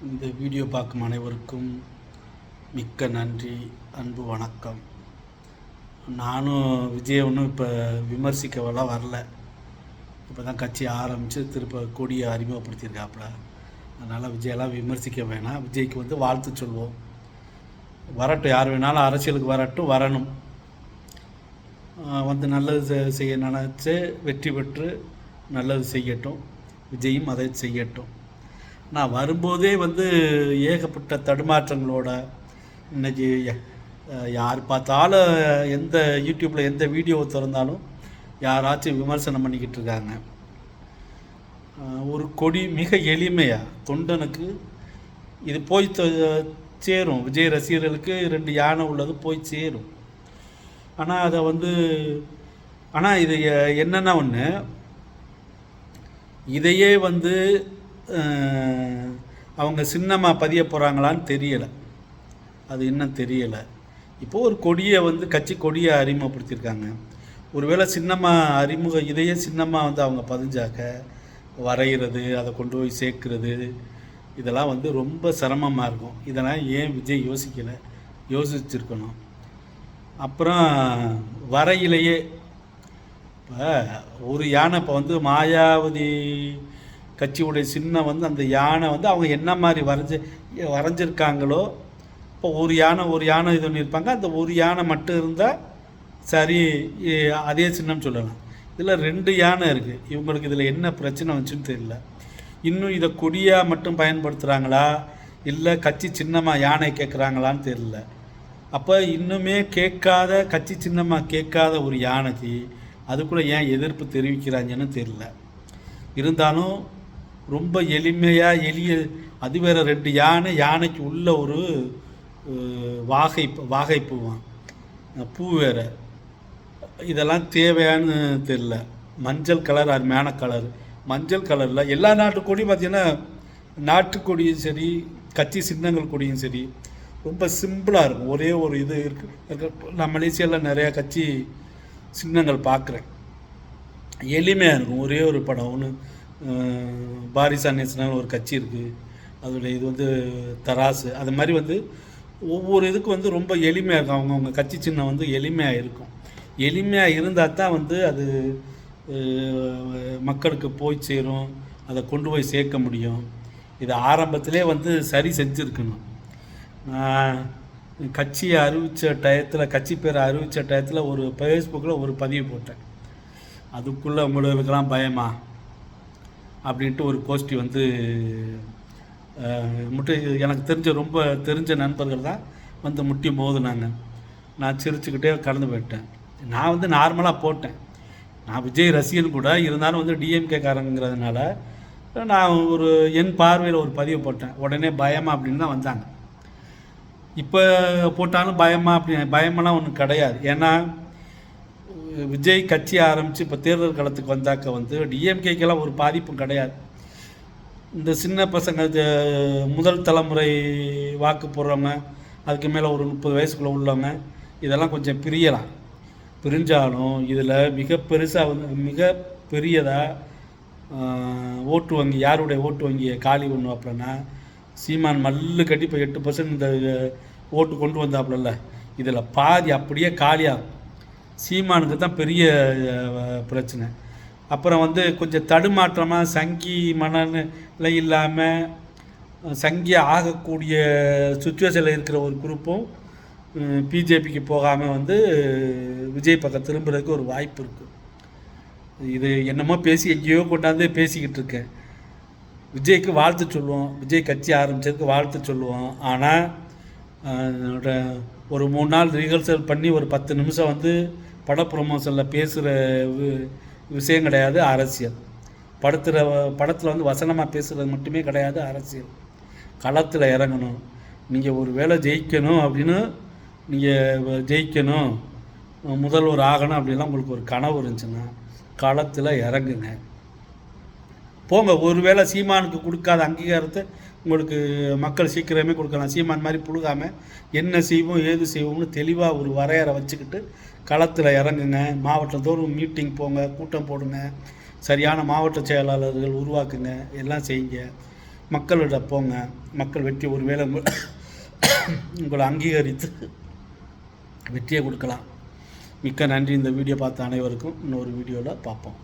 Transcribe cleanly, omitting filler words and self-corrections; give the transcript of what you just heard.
இந்த வீடியோ பார்க்கும் அனைவருக்கும் மிக்க நன்றி, அன்பு வணக்கம். நானும் விஜய் ஒன்றும் இப்போ விமர்சிக்கவெல்லாம் வரல. இப்போ தான் கட்சி ஆரம்பித்து திருப்ப கொடியை அறிமுகப்படுத்தியிருக்காப்புல. அதனால் விஜயெல்லாம் விமர்சிக்க வேணாம். விஜய்க்கு வாழ்த்து சொல்வோம். வரட்டும், யார் வேணாலும் அரசியலுக்கு வரணும். நல்லது செய்ய நினச்சி வெற்றி பெற்று நல்லது செய்யட்டும். விஜயும் அதை செய்யட்டும். நான் வரும்போதே ஏகப்பட்ட தடுமாற்றங்களோட இன்றைக்கி யார் பார்த்தாலும் எந்த யூடியூப்பில் எந்த வீடியோவை திறந்தாலும் யாராச்சும் விமர்சனம் பண்ணிக்கிட்டு இருக்காங்க. ஒரு கொடி மிக எளிமையாக தொண்டனுக்கு இது போய் சேரும். விஜய் ரசிகர்களுக்கு 2 யானை உள்ளது போய் சேரும். ஆனால் அதை ஆனால் இது என்னென்னா ஒன்று, இதையே அவங்க சின்னமாக பதிய போகிறாங்களான்னு தெரியலை. அது இன்னும் தெரியலை. இப்போது ஒரு கொடியை கட்சி கொடியை அறிமுகப்படுத்தியிருக்காங்க. ஒருவேளை சின்னமாக இதையே சின்னமாக அவங்க பதிஞ்சாக்க வரைகிறது, அதை கொண்டு போய் சேர்க்குறது, இதெல்லாம் ரொம்ப சிரமமாக இருக்கும். இதெல்லாம் ஏன் விஜய் யோசிச்சிருக்கணும். அப்புறம் வரையிலேயே இப்போ ஒரு யானை இப்போ மாயாவதி கட்சியுடைய சின்னம் அந்த யானை அவங்க என்ன மாதிரி வரைஞ்சிருக்காங்களோ, இப்போ ஒரு யானை இது பண்ணியிருப்பாங்க. அந்த ஒரு யானை மட்டும் இருந்தால் சரி, அதே சின்னம் சொல்லலாம். இதில் 2 யானை இருக்குது. இவங்களுக்கு இதில் என்ன பிரச்சனை வந்துச்சுன்னு தெரியல. இன்னும் இதை கொடியாக மட்டும் பயன்படுத்துகிறாங்களா, இல்லை கட்சி சின்னமாக யானை கேட்குறாங்களான்னு தெரியல. அப்போ இன்னுமே கட்சி சின்னமாக கேட்காத ஒரு யானைக்கு அதுக்குள்ளே ஏன் எதிர்ப்பு தெரிவிக்கிறாங்கன்னு தெரியல. இருந்தாலும் ரொம்ப எளிமையாக அது வேறு 2 யானைக்கு உள்ள ஒரு வாகைப்பூவான் பூ வேறு. இதெல்லாம் தேவையான்னு தெரியல. மஞ்சள் கலர், அருமையான கலர். மஞ்சள் கலரில் எல்லா நாட்டு கொடியும் பார்த்திங்கன்னா, நாட்டுக்கொடியும் சரி கட்சி சின்னங்கள் கொடியும் சரி ரொம்ப சிம்பிளாக இருக்கும். ஒரே ஒரு இது இருக்குது. நான் மலேசியாவில் நிறையா கட்சி சின்னங்கள் பார்க்குறேன். எளிமையாக இருக்கும். ஒரே ஒரு படம் ஒன்று, பாரிசா நேஷனல் ஒரு கட்சி இருக்குது. அதோடைய இது தராசு. அது மாதிரி ஒவ்வொரு இதுக்கு ரொம்ப எளிமையாக இருக்கும். அவங்கவுங்க கட்சி சின்னம் எளிமையாக இருக்கும். எளிமையாக இருந்தால் தான் அது மக்களுக்கு போய் சேரும். அதை கொண்டு போய் சேர்க்க முடியும். இதை ஆரம்பத்திலே சரி செஞ்சுருக்கணும். நான் கட்சியை அறிவித்த டயத்தில், கட்சி பேரை அறிவித்த டயத்தில் ஒரு ஃபேஸ்புக்கில் ஒரு பதிவு போட்டேன். அதுக்குள்ளே உங்களுக்கெல்லாம் பயமா அப்படின்ட்டு ஒரு கோஷ்டி எனக்கு தெரிஞ்ச நண்பர்கள் தான் முட்டி மோதுனாங்க. நான் சிரிச்சுக்கிட்டே கடந்து போயிட்டேன். நான் நார்மலாக போட்டேன். நான் விஜய் ரசிகன் கூட இருந்தாலும் டிஎம்கே காரங்கிறதுனால நான் என் பார்வையில் ஒரு பதிவு போட்டேன். உடனே பயமா அப்படின்னு தான் வந்தாங்க. இப்போ போட்டாலும் பயமெல்லாம் ஒன்றும் கிடையாது. ஏன்னா விஜய் கட்சி ஆரம்பித்து இப்போ தேர்தல் காலத்துக்கு வந்தாக்க டிஎம்கேக்கெல்லாம் ஒரு பாதிப்பும் கிடையாது. இந்த சின்ன பசங்க முதல் தலைமுறை வாக்கு போடுறவங்க, அதுக்கு மேலே ஒரு 30 வயசுக்குள்ளே உள்ளவங்க, இதெல்லாம் கொஞ்சம் பிரிஞ்சாலும் இதில் மிக பெரியதாக ஓட்டு வங்கி, யாருடைய ஓட்டு வங்கியை காலி பண்ணுவாப்புலன்னா, சீமான் மல்லு கட்டி இப்போ 8% இந்த ஓட்டு கொண்டு வந்தாப்புல, இதில் பாதி அப்படியே காலியாகும். சீமானுக்கு தான் பெரிய பிரச்சனை. அப்புறம் கொஞ்சம் தடுமாற்றமாக சங்கி மனநிலை இல்லாமல் சங்கி ஆகக்கூடிய சுச்சுவேஷனில் இருக்கிற ஒரு குரூப்பும் பிஜேபிக்கு போகாமல் விஜய் பக்கம் திரும்புறதுக்கு ஒரு வாய்ப்பு இருக்குது. இது என்னமோ பேசி எங்கேயோ கொண்டாந்து பேசிக்கிட்டு இருக்கேன். விஜய்க்கு வாழ்த்து சொல்லுவோம். விஜய் கட்சி ஆரம்பித்ததுக்கு வாழ்த்து சொல்லுவோம். ஆனால் ஒரு 3 நாள் ரிஹர்சல் பண்ணி ஒரு 10 நிமிஷம் பட ப்ரொமோஷனில் பேசுகிற விஷயம் கிடையாது அரசியல். படத்தில் வசனமாக பேசுகிறது மட்டுமே கிடையாது அரசியல். களத்தில் இறங்கணும். நீங்கள் ஒரு வேளை ஜெயிக்கணும் அப்படின்னு, நீங்கள் ஜெயிக்கணும், முதல்வர் ஆகணும் அப்படின்லாம் உங்களுக்கு ஒரு கனவு இருந்துச்சுன்னா களத்தில் இறங்குங்க, போங்க. ஒருவேளை சீமானுக்கு கொடுக்காத அங்கீகாரத்தை உங்களுக்கு மக்கள் சீக்கிரமே கொடுக்கலாம். சீமான் மாதிரி புழுகாமல் என்ன செய்வோம் ஏது செய்வோம்னு தெளிவாக ஒரு வரையறை வச்சுக்கிட்டு களத்தில் இறங்குங்க. மாவட்டத்தோறும் மீட்டிங் போங்க, கூட்டம் போடுங்க, சரியான மாவட்ட செயலாளர்கள் உருவாக்குங்க, எல்லாம் செய்யுங்க. மக்களிடம் போங்க. மக்கள் வெற்றி ஒருவேளை உங்களை அங்கீகரித்து வெற்றியை கொடுக்கலாம். மிக்க நன்றி. இந்த வீடியோ பார்த்த அனைவருக்கும் இன்னொரு வீடியோவில் பார்ப்போம்.